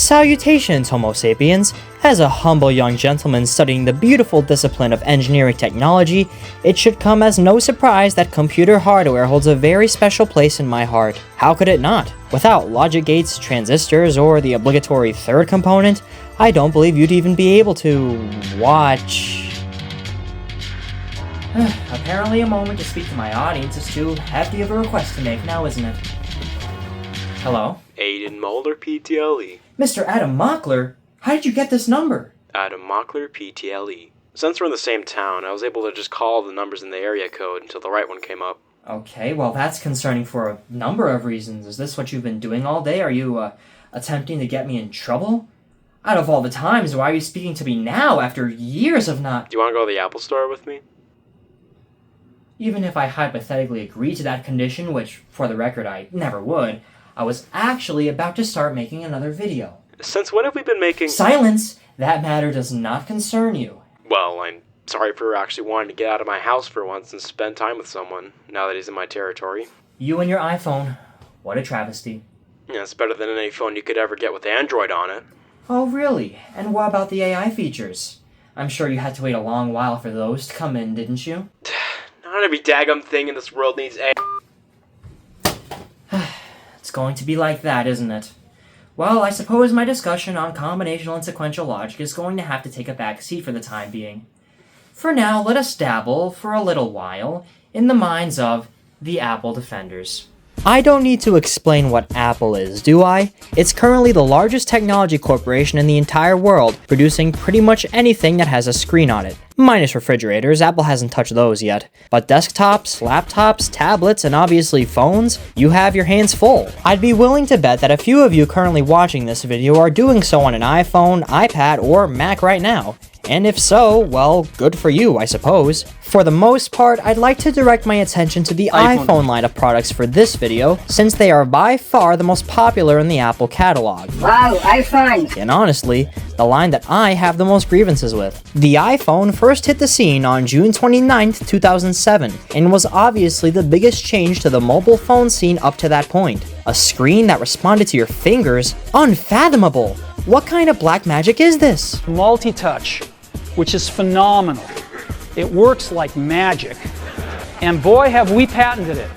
Salutations, Homo sapiens! As a humble young gentleman studying the beautiful discipline of engineering technology, it should come as no surprise that computer hardware holds a very special place in my heart. How could it not? Without logic gates, transistors, or the obligatory third component, I don't believe you'd even be able to watch. Apparently a moment to speak to my audience is too hefty of a request to make now, isn't it? Hello? Aiden Moeller, PTLE. Mr. Adam Moeller? How did you get this number? Adam Moeller, PTLE. Since we're in the same town, I was able to just call the numbers in the area code until the right one came up. Okay, well that's concerning for a number of reasons. Is this what you've been doing all day? Are you, attempting to get me in trouble? Out of all the times, why are you speaking to me now after years of not— Do you want to go to the Apple Store with me? Even if I hypothetically agree to that condition, which, for the record, I never would, I was actually about to start making another video. Since when have we been making— Silence! That matter does not concern you. Well, I'm sorry for actually wanting to get out of my house for once and spend time with someone, now that he's in my territory. You and your iPhone. What a travesty. Yeah, it's better than any phone you could ever get with Android on it. Oh, really? And what about the AI features? I'm sure you had to wait a long while for those to come in, didn't you? Not every daggum thing in this world needs AI. It's going to be like that, isn't it? Well, I suppose my discussion on combinational and sequential logic is going to have to take a back seat for the time being. For now, let us dabble, for a little while, in the minds of the Apple defenders. I don't need to explain what Apple is, do I? It's currently the largest technology corporation in the entire world, producing pretty much anything that has a screen on it. Minus refrigerators, Apple hasn't touched those yet. But desktops, laptops, tablets, and obviously phones, you have your hands full. I'd be willing to bet that a few of you currently watching this video are doing so on an iPhone, iPad, or Mac right now. And if so, well, good for you, I suppose. For the most part, I'd like to direct my attention to the iPhone line of products for this video, since they are by far the most popular in the Apple catalog. Wow, iPhone! And honestly, the line that I have the most grievances with. The iPhone first hit the scene on June 29th, 2007, and was obviously the biggest change to the mobile phone scene up to that point. A screen that responded to your fingers? Unfathomable! What kind of black magic is this? Multi-touch, which is phenomenal. It works like magic. And boy, have we patented it.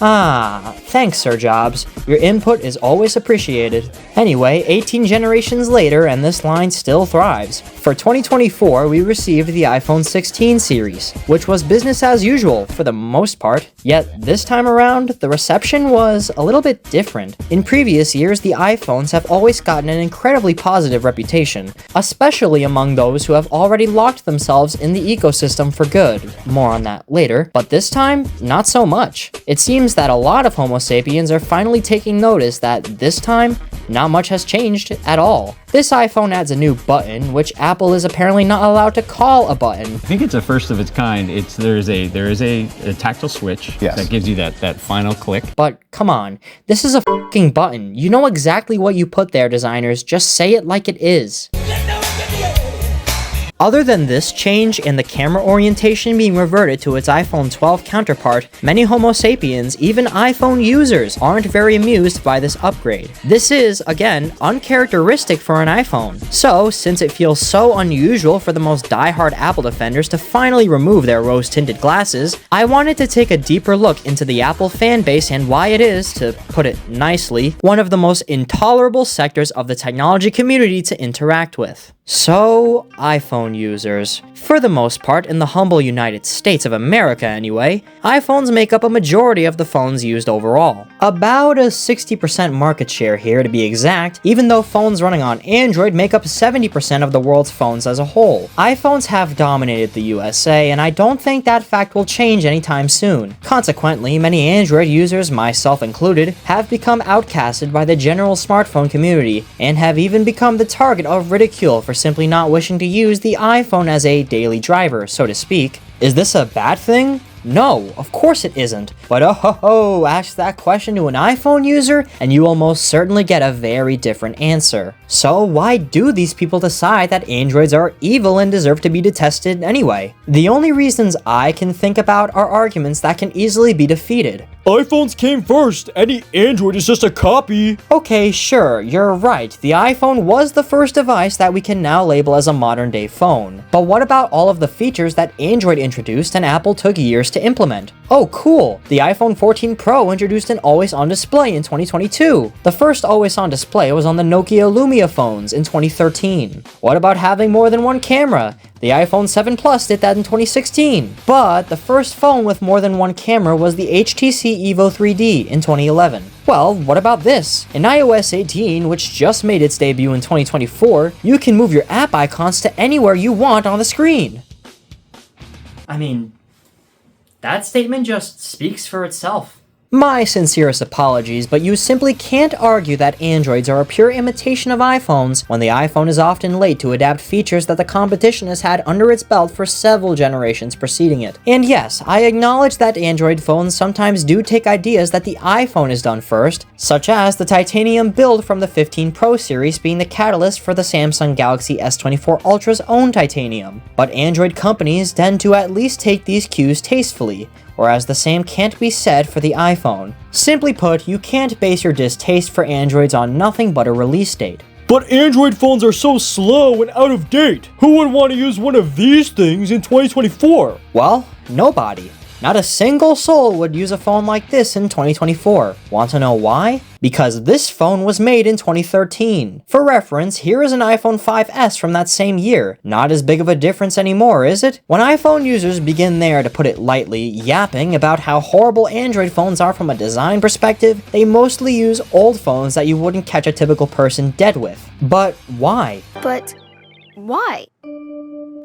Ah, thanks, Sir Jobs. Your input is always appreciated. Anyway, 18 generations later, and this line still thrives. For 2024, we received the iPhone 16 series, which was business as usual for the most part. Yet, this time around, the reception was a little bit different. In previous years, the iPhones have always gotten an incredibly positive reputation, especially among those who have already locked themselves in the ecosystem for good. More on that later. But this time, not so much. It seems that a lot of Homo sapiens are finally taking notice that this time, not much has changed at all. This iPhone adds a new button, which Apple is apparently not allowed to call a button. I think it's a first of its kind. There is a tactile switch that gives you that final click. But come on, this is a fucking button. You know exactly what you put there, designers. Just say it like it is. Other than this change and the camera orientation being reverted to its iPhone 12 counterpart, many Homo sapiens, even iPhone users, aren't very amused by this upgrade. This is, again, uncharacteristic for an iPhone. So, since it feels so unusual for the most die-hard Apple defenders to finally remove their rose-tinted glasses, I wanted to take a deeper look into the Apple fanbase and why it is, to put it nicely, one of the most intolerable sectors of the technology community to interact with. So, iPhone users. For the most part, in the humble United States of America anyway, iPhones make up a majority of the phones used overall. About a 60% market share here to be exact, even though phones running on Android make up 70% of the world's phones as a whole. iPhones have dominated the USA, and I don't think that fact will change anytime soon. Consequently, many Android users, myself included, have become outcasted by the general smartphone community, and have even become the target of ridicule for simply not wishing to use the iPhone as a daily driver, so to speak. Is this a bad thing? No, of course it isn't. But oh ho ho, ask that question to an iPhone user and you will most certainly get a very different answer. So why do these people decide that Androids are evil and deserve to be detested anyway? The only reasons I can think about are arguments that can easily be defeated. iPhones came first. Any Android is just a copy. Okay, sure, you're right. The iPhone was the first device that we can now label as a modern day phone. But what about all of the features that Android introduced and Apple took years to implement? Oh, cool. The iPhone 14 Pro introduced an always-on display in 2022. The first always-on display was on the Nokia Lumia phones in 2013. What about having more than one camera? The iPhone 7 Plus did that in 2016. But the first phone with more than one camera was the HTC Evo 3D in 2011. Well, what about this? In iOS 18, which just made its debut in 2024, you can move your app icons to anywhere you want on the screen. I mean, that statement just speaks for itself. My sincerest apologies, but you simply can't argue that Androids are a pure imitation of iPhones when the iPhone is often late to adapt features that the competition has had under its belt for several generations preceding it. And yes, I acknowledge that Android phones sometimes do take ideas that the iPhone has done first, such as the titanium build from the 15 Pro series being the catalyst for the Samsung Galaxy S24 Ultra's own titanium. But Android companies tend to at least take these cues tastefully, whereas the same can't be said for the iPhone. Simply put, you can't base your distaste for Androids on nothing but a release date. But Android phones are so slow and out of date. Who would want to use one of these things in 2024? Well, nobody. Not a single soul would use a phone like this in 2024. Want to know why? Because this phone was made in 2013. For reference, here is an iPhone 5S from that same year. Not as big of a difference anymore, is it? When iPhone users begin there, to put it lightly, yapping about how horrible Android phones are from a design perspective, they mostly use old phones that you wouldn't catch a typical person dead with. But why? But why?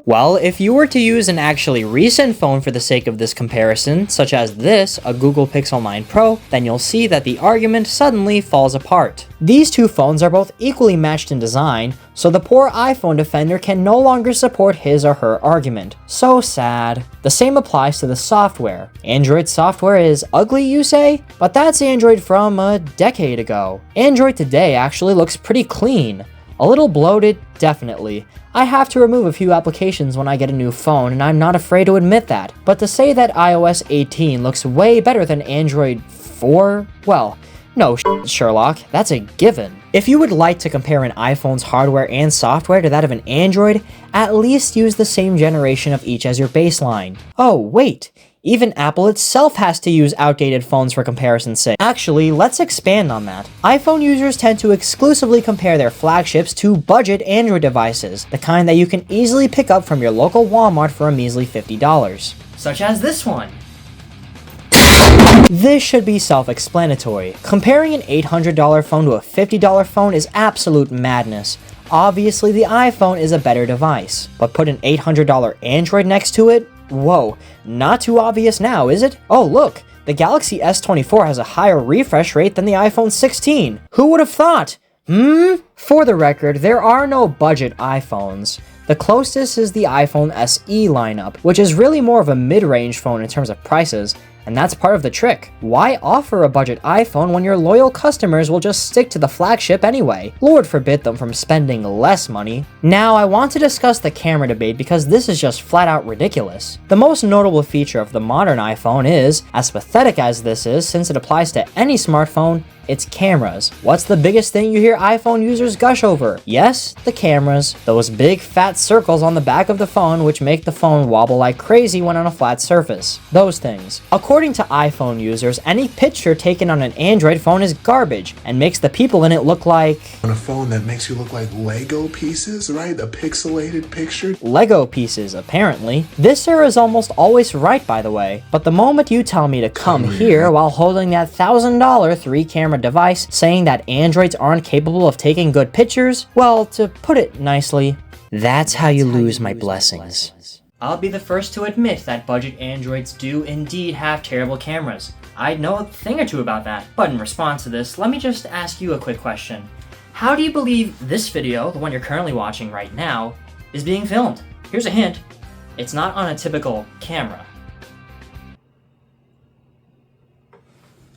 Well, if you were to use an actually recent phone for the sake of this comparison, such as this, a Google Pixel 9 Pro, then you'll see that the argument suddenly falls apart. These two phones are both equally matched in design, so the poor iPhone defender can no longer support his or her argument. So sad. The same applies to the software. Android software is ugly, you say? But that's Android from a decade ago. Android today actually looks pretty clean. A little bloated, definitely. I have to remove a few applications when I get a new phone, and I'm not afraid to admit that. But to say that iOS 18 looks way better than Android 4? Well, no, Sherlock, that's a given. If you would like to compare an iPhone's hardware and software to that of an Android, at least use the same generation of each as your baseline. Oh, wait. Even Apple itself has to use outdated phones for comparison's sake. Actually, let's expand on that. iPhone users tend to exclusively compare their flagships to budget Android devices, the kind that you can easily pick up from your local Walmart for a measly $50. Such as this one. This should be self-explanatory. Comparing an $800 phone to a $50 phone is absolute madness. Obviously, the iPhone is a better device, but put an $800 Android next to it? Whoa, not too obvious now, is it? Oh look, the Galaxy S24 has a higher refresh rate than the iPhone 16. Who would have thought? For the record, there are no budget iPhones. The closest is the iPhone SE lineup, which is really more of a mid-range phone in terms of prices, and that's part of the trick. Why offer a budget iPhone when your loyal customers will just stick to the flagship anyway? Lord forbid them from spending less money. Now, I want to discuss the camera debate because this is just flat out ridiculous. The most notable feature of the modern iPhone is, as pathetic as this is since it applies to any smartphone, its cameras. What's the biggest thing you hear iPhone users gush over? Yes, the cameras. Those big fat circles on the back of the phone which make the phone wobble like crazy when on a flat surface. Those things. According to iPhone users, any picture taken on an Android phone is garbage and makes the people in it look like... On a phone that makes you look like Lego pieces, right? A pixelated picture? Lego pieces, apparently. This sir is almost always right, by the way. But the moment you tell me to come here while holding that $1,000 3-camera device saying that Androids aren't capable of taking good pictures, well, to put it nicely, that's how you lose my blessings. I'll be the first to admit that budget Androids do indeed have terrible cameras. I know a thing or two about that. But in response to this, let me just ask you a quick question. How do you believe this video, the one you're currently watching right now, is being filmed? Here's a hint. It's not on a typical camera.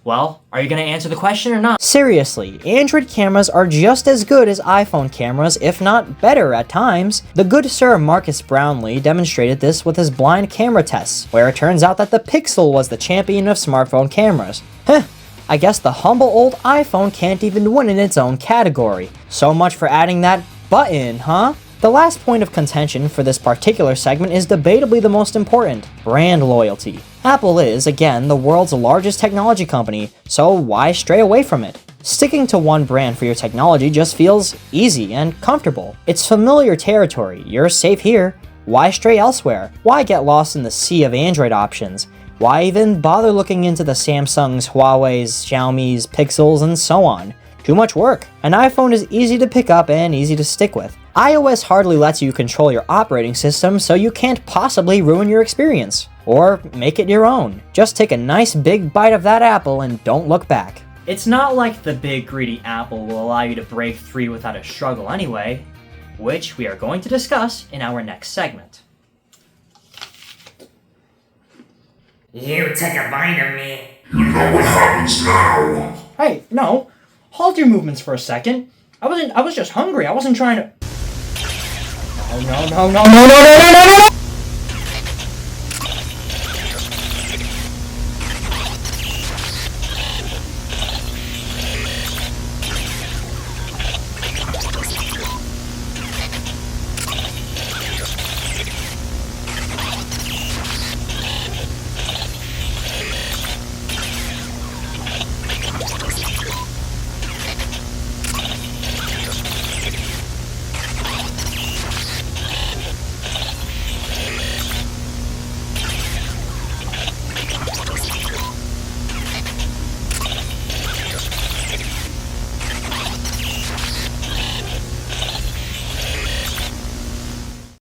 Well, are you gonna answer the question or not? Seriously, Android cameras are just as good as iPhone cameras, if not better at times. The good Sir Marcus Brownlee demonstrated this with his blind camera tests, where it turns out that the Pixel was the champion of smartphone cameras. Heh, I guess the humble old iPhone can't even win in its own category. So much for adding that button, huh? The last point of contention for this particular segment is debatably the most important: brand loyalty. Apple is, again, the world's largest technology company, so why stray away from it? Sticking to one brand for your technology just feels easy and comfortable. It's familiar territory, you're safe here. Why stray elsewhere? Why get lost in the sea of Android options? Why even bother looking into the Samsungs, Huawei's, Xiaomi's, Pixels, and so on? Too much work. An iPhone is easy to pick up and easy to stick with. iOS hardly lets you control your operating system, so you can't possibly ruin your experience. Or make it your own. Just take a nice big bite of that apple and don't look back. It's not like the big greedy apple will allow you to break free without a struggle anyway, which we are going to discuss in our next segment. You took a bite of me. You know what happens now. Hey, no. Halt your movements for a second. I was just hungry. I wasn't trying to... No.